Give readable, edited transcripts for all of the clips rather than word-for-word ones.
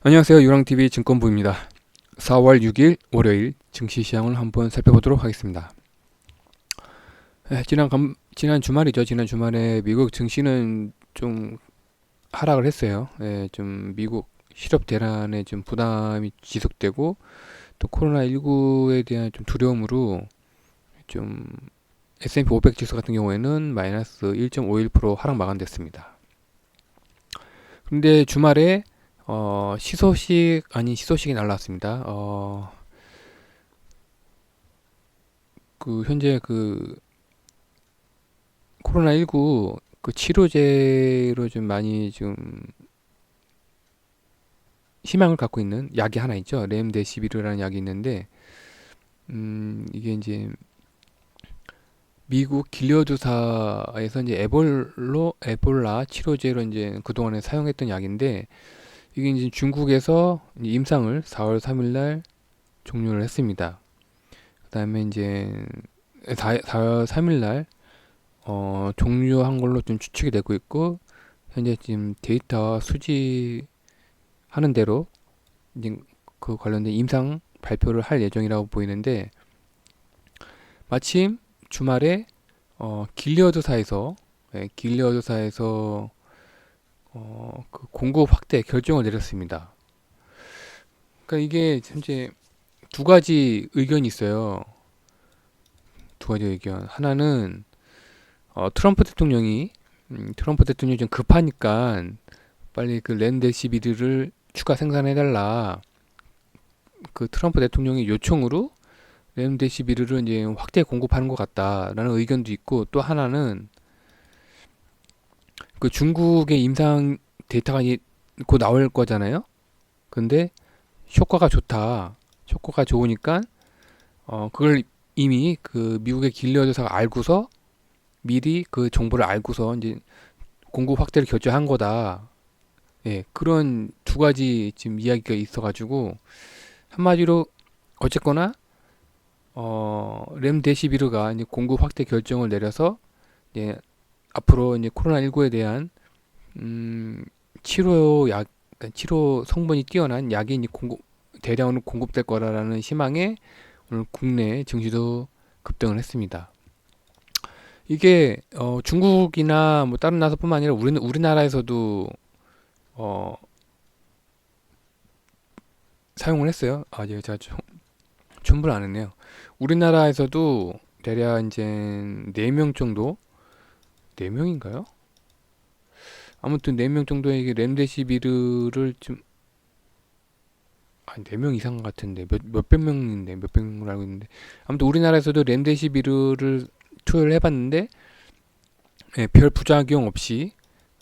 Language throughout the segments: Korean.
안녕하세요. 유랑TV 증권부입니다. 4월 6일 월요일 증시 시장을 한번 살펴보도록 하겠습니다. 지난 주말이죠. 지난 주말에 미국 증시는 좀 하락을 했어요. 좀 미국 실업 대란에 좀 부담이 지속되고 또 코로나19에 대한 좀 두려움으로 좀 S&P 500 지수 같은 경우에는 마이너스 1.51% 하락 마감됐습니다. 근데 주말에 시소식 아닌 시소식이 날라왔습니다. 현재 코로나19 치료제로 좀 많이 좀 희망을 갖고 있는 약이 하나 있죠. 렘데시비르라는 약이 있는데, 이게 이제 미국 길리어드사에서 이제 에볼라 치료제로 이제 그동안에 사용했던 약인데, 이게 이제 중국에서 이제 임상을 4월 3일 날 종료를 했습니다. 그 다음에 이제 4월 3일 날 종료한 걸로 좀 추측이 되고 있고, 현재 지금 데이터 수집하는 대로 이제 그 관련된 임상 발표를 할 예정이라고 보이는데, 마침 주말에 길리어드사에서 그 공급 확대 결정을 내렸습니다. 그러니까 이게 현재 두 가지 의견이 있어요. 두 가지 의견. 하나는 트럼프 대통령이 좀 급하니까 빨리 그 렌데시비르를 추가 생산해달라. 그 트럼프 대통령의 요청으로 렌데시비르를 이제 확대 공급하는 것 같다라는 의견도 있고, 또 하나는 그 중국의 임상 데이터가 곧 나올 거잖아요. 근데 효과가 좋다. 효과가 좋으니까 그걸 이미 그 미국의 길리어드사가 알고서 미리 그 정보를 알고서 이제 공급 확대를 결정한 거다. 예, 그런 두 가지 지금 이야기가 있어가지고 한마디로 어쨌거나 렘데시비르가 이제 공급 확대 결정을 내려서 이제 앞으로 이제 코로나19에 대한 치료 그러니까 치료 성분이 뛰어난 약이 이제 대량으로 공급될 거라는 희망에 오늘 국내 증시도 급등을 했습니다. 이게 중국이나 뭐 다른 나라뿐만 아니라 우리나라에서도 어, 사용을 했어요. 제가 첨부를 안 했네요. 우리나라에서도 대략 이제 4명 정도, 4명인가요? 아무튼 4명 정도에게 렘데시비르를 좀, 4명 이상 같은데, 몇백 명인데, 몇백 명으로 알고 있는데. 아무튼 우리나라에서도 렘데시비르를 투여를 해봤는데, 예, 별 부작용 없이,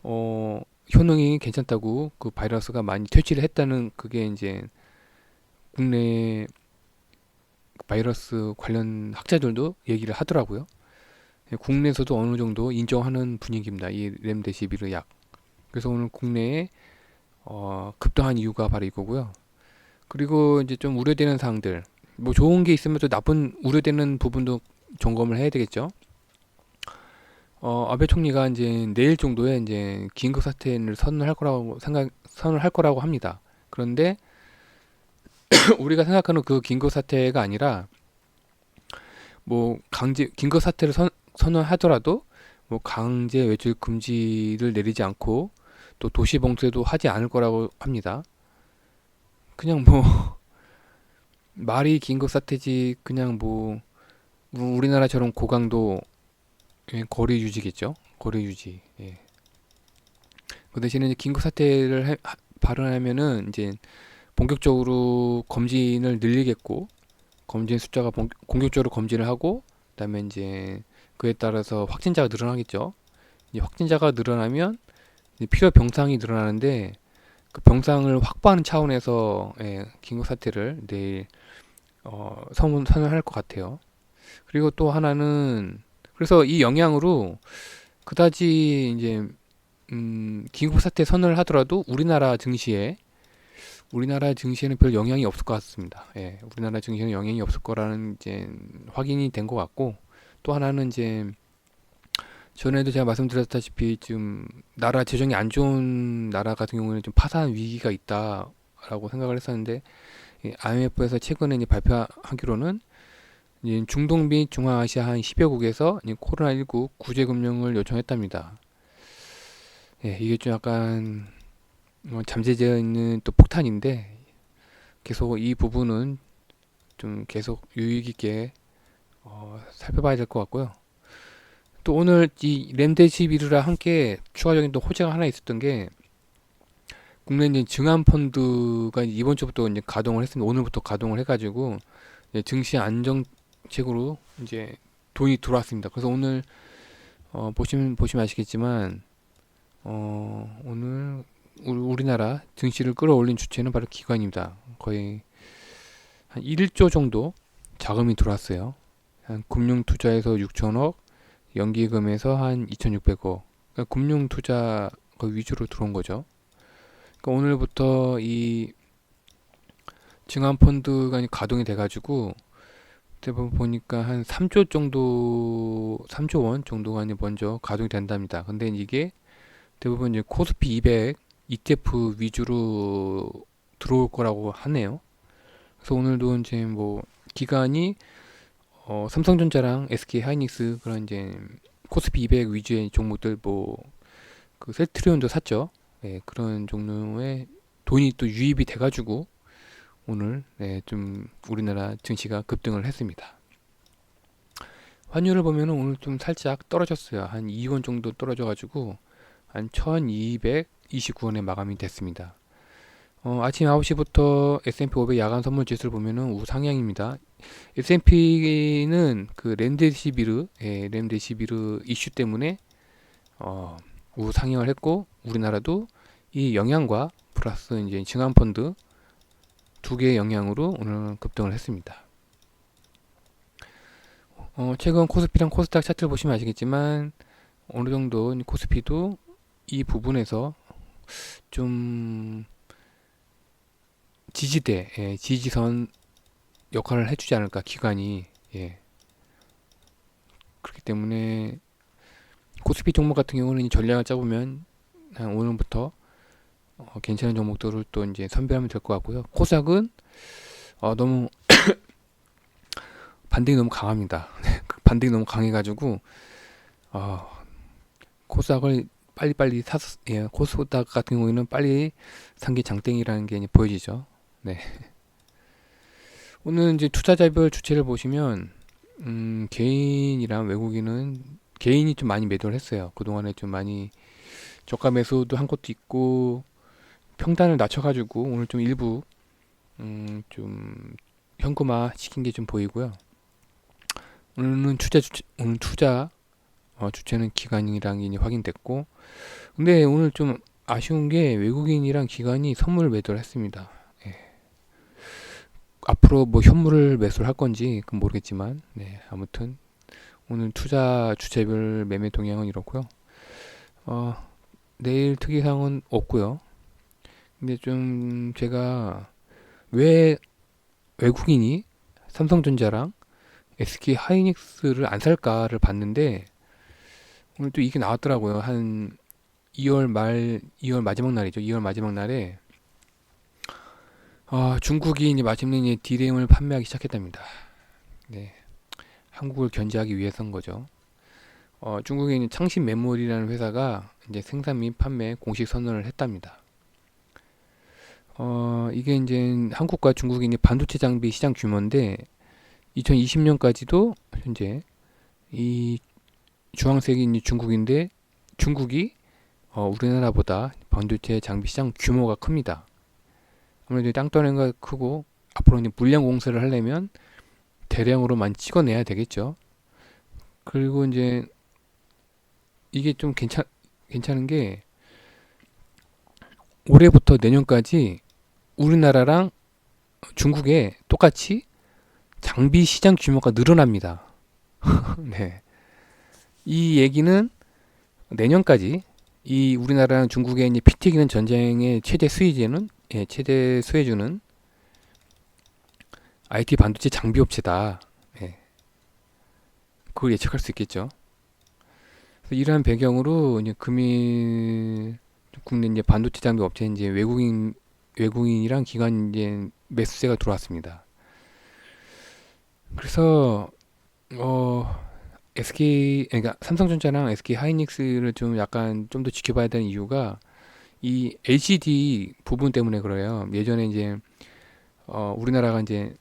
효능이 괜찮다고 그 바이러스가 많이 퇴치를 했다는 그게 이제 국내 바이러스 관련 학자들도 얘기를 하더라고요. 예, 국내에서도 어느 정도 인정하는 분위기입니다. 이 렘데시비르 약. 그래서 오늘 국내에 급등한 이유가 바로 이거고요. 그리고 이제 좀 우려되는 사항들, 뭐 좋은 게 있으면 또 나쁜 우려되는 부분도 점검을 해야 되겠죠. 아베 총리가 이제 내일 정도에 이제 긴급 사태를 선언을 할 거라고 합니다. 그런데 우리가 생각하는 그 긴급 사태가 아니라 뭐 긴급 사태를 선언하더라도 뭐 강제 외출 금지를 내리지 않고 또 도시 봉쇄도 하지 않을 거라고 합니다. 그냥 뭐 말이 긴급 사태지, 그냥 뭐 우리나라처럼 고강도 거리 유지겠죠. 거리 유지. 예. 그 대신에 이제 긴급 사태를 발언하면은 이제 본격적으로 검진을 늘리겠고, 검진 숫자가 공격적으로 검진을 하고, 그다음에 이제 그에 따라서 확진자가 늘어나겠죠. 이제 확진자가 늘어나면 이제 필요 병상이 늘어나는데, 그 병상을 확보하는 차원에서 긴급 사태를 내일 선언할 것 같아요. 그리고 또 하나는, 그래서 이 영향으로 그다지 이제 긴급 사태 선언을 하더라도 우리나라 증시에는 별 영향이 없을 것 같습니다. 예, 우리나라 증시에는 영향이 없을 거라는 이제 확인이 된 것 같고, 또 하나는 이제 전에도 제가 말씀드렸다시피 좀 나라 재정이 안 좋은 나라 같은 경우에는 좀 파산 위기가 있다. 거다라고 생각을 했었는데 IMF에서 최근에 이제 발표하기로는 이제 중동 및 중앙아시아 한 10여국에서 코로나19 구제 금융을 요청했답니다. 예, 이게 좀 약간 잠재되어 있는 또 폭탄인데 계속 이 부분은 좀 계속 유의 깊게 살펴봐야 될 것 같고요. 또 오늘 이 렘데시비르랑 함께 추가적인 또 호재가 하나 있었던 게 국내 이제 증한 펀드가 이번 주부터 이제 가동을 했습니다. 오늘부터 가동을 해가지고 이제 증시 안정책으로 이제 돈이 들어왔습니다. 그래서 오늘 보시면 아시겠지만 오늘 우리나라 증시를 끌어올린 주체는 바로 기관입니다. 거의 한 1조 정도 자금이 들어왔어요. 한 금융투자에서 6천억, 연기금에서 한 2,600억. 그러니까 금융투자 그 위주로 들어온 거죠. 그러니까 오늘부터 이 증환펀드가 가동이 돼가지고 대부분 보니까 한 3조 정도, 3조 원 정도가 이제 먼저 가동이 된답니다. 근데 이게 대부분 이제 코스피 200 ETF 위주로 들어올 거라고 하네요. 그래서 오늘도 이제 뭐 기관이 삼성전자랑 SK 하이닉스 그런 이제 코스피 200 위주의 종목들 뭐 그 셀트리온도 샀죠. 네, 그런 종류의 돈이 또 유입이 돼가지고 오늘 좀 우리나라 증시가 급등을 했습니다. 환율을 보면 오늘 좀 살짝 떨어졌어요. 한 2원 정도 떨어져가지고 한 1229원에 마감이 됐습니다. 아침 9시부터 S&P 500 야간 선물 지수를 보면은 우상향입니다. S&P는 그 렘데시비르 이슈 때문에 우상향을 했고 우리나라도 이 영향과 플러스 이제 증환펀드 두 개의 영향으로 오늘 급등을 했습니다. 최근 코스피랑 코스닥 차트를 보시면 아시겠지만 어느 정도 코스피도 이 부분에서 좀 지지대, 지지선 역할을 해주지 않을까 기관이. 그렇기 때문에 코스피 종목 같은 경우는 전략을 짜보면 한 오늘부터 괜찮은 종목들을 또 이제 선별하면 될 것 같고요. 코스닥은 너무 반등이 너무 강합니다. 반등이 너무 강해가지고 코스닥을 빨리빨리 코스닥 같은 경우에는 빨리 산 게 장땡이라는 게 이제 보여지죠. 네. 오늘 이제 투자자별 주체를 보시면 개인이랑 외국인은 개인이 좀 많이 매도를 했어요. 그동안에 좀 많이 저가 매수도 한 것도 있고 평단을 낮춰가지고 오늘 좀 일부 좀 현금화 시킨 게 좀 보이고요. 오늘 투자 주체는 기관이랑 이제 확인됐고, 근데 오늘 좀 아쉬운 게 외국인이랑 기관이 선물 매도를 했습니다. 앞으로 뭐 현물을 매수를 할 건지 그건 모르겠지만, 아무튼 오늘 투자 주체별 매매 동향은 이렇고요. 내일 특이사항은 없고요. 근데 좀 제가 왜 외국인이 삼성전자랑 SK 하이닉스를 안 살까를 봤는데 오늘 또 이게 나왔더라고요. 한 2월 마지막 날이죠. 2월 마지막 날에 중국이 이제 마침내 이제 D램을 판매하기 시작했답니다. 네, 한국을 견제하기 위해서인 거죠. 중국에 있는 창신 메모리라는 회사가 이제 생산 및 판매 공식 선언을 했답니다. 이게 이제 한국과 중국이 이제 반도체 장비 시장 규모인데 2020년까지도 현재 이 주황색이 이제 중국인데 중국이 우리나라보다 반도체 장비 시장 규모가 큽니다. 아무래도 땅덩어리가 크고 앞으로 이제 물량 공세를 하려면 대량으로만 찍어내야 되겠죠. 그리고 이제 이게 좀 괜찮은 게 올해부터 내년까지 우리나라랑 중국에 똑같이 장비 시장 규모가 늘어납니다. 네. 이 얘기는 내년까지 이 우리나라랑 중국의 이제 피 튀기는 전쟁의 최대 수혜주는 IT 반도체 장비 업체다. 그걸 예측할 수 있겠죠. 그래서 이러한 배경으로 이제 국내 이제 반도체 장비 업체 이제 외국인 외국인이랑 기관 이제 매수세가 들어왔습니다. 그래서 그러니까 삼성전자랑 SK 하이닉스를 좀 약간 좀 더 지켜봐야 되는 이유가 이 LCD 부분 때문에 그래요. 예전에 이제 우리나라가 이제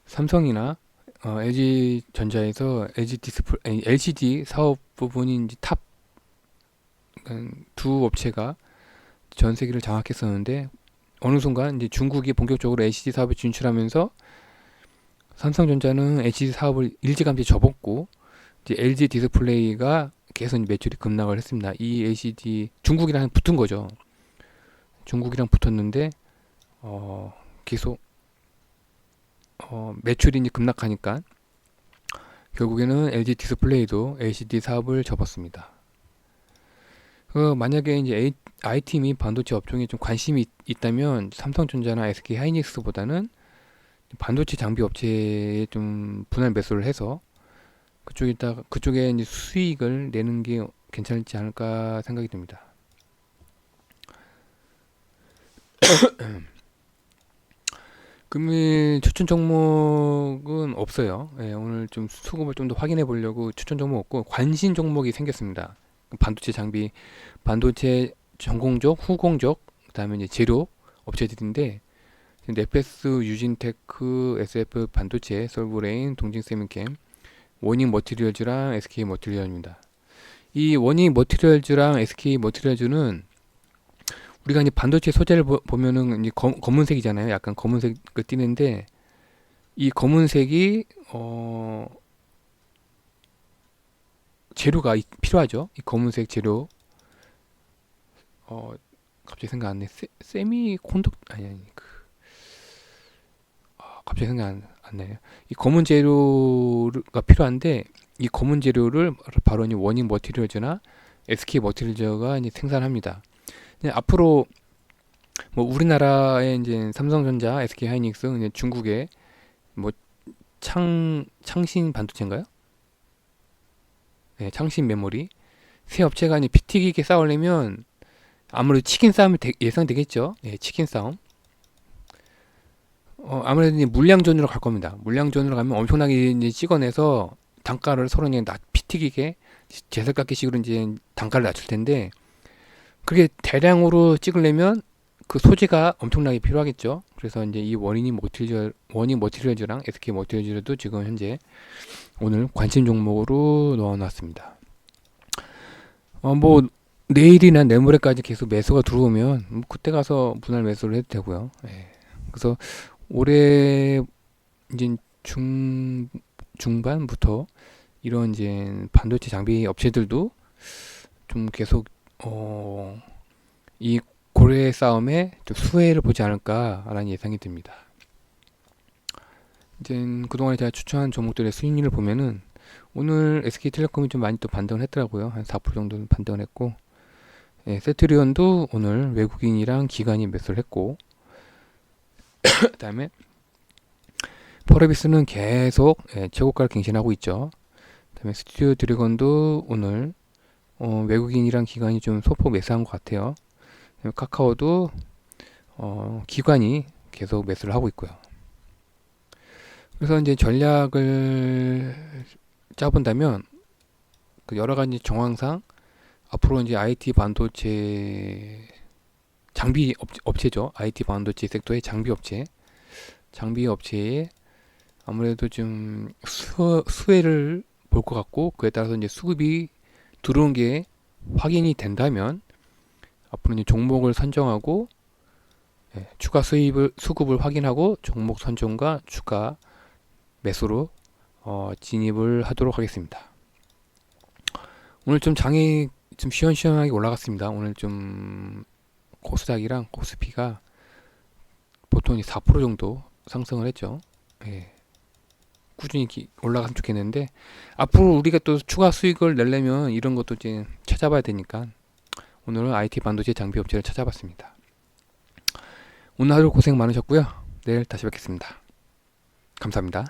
삼성이나 LG 전자에서 LCD 사업 부분이 이제 탑 두 업체가 전 세계를 장악했었는데 어느 순간 이제 중국이 본격적으로 LCD 사업에 진출하면서 삼성전자는 LCD 사업을 일찌감치 접었고 이제 LG 디스플레이가 계속 매출이 급락을 했습니다. 이 LCD 중국이랑 붙은 거죠. 중국이랑 붙었는데 계속 매출이 이제 급락하니까 결국에는 LG 디스플레이도 LCD 사업을 접었습니다. 만약에 이제 IT 및 반도체 업종에 좀 관심이 있다면 삼성전자나 SK 하이닉스보다는 반도체 장비 업체에 좀 분할 매수를 해서 그쪽에 이제 수익을 내는 게 괜찮지 않을까 생각이 듭니다. 금일 추천 종목은 없어요. 예, 오늘 좀 수급을 좀 더 확인해 보려고 추천 종목 없고 관심 종목이 생겼습니다. 반도체 장비, 반도체 전공적, 후공적, 그다음에 이제 재료 업체들인데 네페스, 유진테크, SF 반도체, 솔브레인, 동진세미캠, 워닝 머티리얼즈랑 SK 머티리얼입니다. 이 워닝 머티리얼즈랑 SK 머티리얼즈는 우리가 이제 반도체 소재를 보면은 이제 검은색이잖아요. 약간 검은색을 띠는데 이 검은색이 재료가 필요하죠. 이 검은색 재료 갑자기 생각 안 나. 세미 콘덕 아니 갑자기 생각 안 나요. 이 검은 재료가 필요한데 이 검은 재료를 바로 이제 워닝 머티리얼즈나 SK 머티리얼즈가 이제 생산합니다. 앞으로 뭐 우리나라의 이제 삼성전자, SK 하이닉스, 이제 중국의 뭐 창신 반도체인가요? 네, 창신 메모리 세 업체가 이제 피 튀기게 싸우려면 아무래도 치킨 싸움이 예상되겠죠. 예, 치킨 싸움. 아무래도 이제 물량전으로 갈 겁니다. 물량전으로 가면 엄청나게 이제 찍어내서 단가를 서로 그냥 피 튀기게 제설깎이식으로 이제 단가를 낮출 텐데 그게 대량으로 찍으려면 그 소재가 엄청나게 필요하겠죠. 그래서 이제 이 워닝 머티리얼즈랑 SK 머티리얼즈도 지금 현재 오늘 관심 종목으로 넣어놨습니다. 뭐 내일이나 내모레까지 계속 매수가 들어오면 뭐 그때 가서 분할 매수를 해도 되고요. 예. 그래서 올해 이제 중반부터 이런 이제 반도체 장비 업체들도 좀 계속 이 고래 싸움에 좀 수혜를 보지 않을까라는 예상이 듭니다. 이제 그동안에 제가 추천한 종목들의 수익률을 보면은 오늘 SK텔레콤이 좀 많이 또 반등을 했더라고요. 한 4% 정도는 반등을 했고, 예, 세트리온도 오늘 외국인이랑 기관이 매수를 했고, 그다음에 포레비스는 계속 최고가를 갱신하고 있죠. 그다음에 스튜디오 드래곤도 오늘 외국인이랑 기관이 좀 소폭 매수한 것 같아요. 카카오도 기관이 계속 매수를 하고 있고요. 그래서 이제 전략을 짜본다면 그 여러 가지 정황상 앞으로 이제 IT 반도체 장비 업체죠. IT 반도체 섹터의 장비 업체에 아무래도 좀 수혜를 볼 것 같고 그에 따라서 이제 수급이 들어온 게 확인이 된다면 앞으로 이제 종목을 선정하고 추가 수급을 확인하고 종목 선정과 추가 매수로 진입을 하도록 하겠습니다. 오늘 좀 장이 좀 시원시원하게 올라갔습니다. 오늘 좀 코스닥이랑 코스피가 보통 4% 정도 상승을 했죠. 예. 꾸준히 올라갔으면 좋겠는데 앞으로 우리가 또 추가 수익을 내려면 이런 것도 이제 찾아봐야 되니까 오늘은 IT 반도체 장비 업체를 찾아봤습니다. 오늘 하루 고생 많으셨고요. 내일 다시 뵙겠습니다. 감사합니다.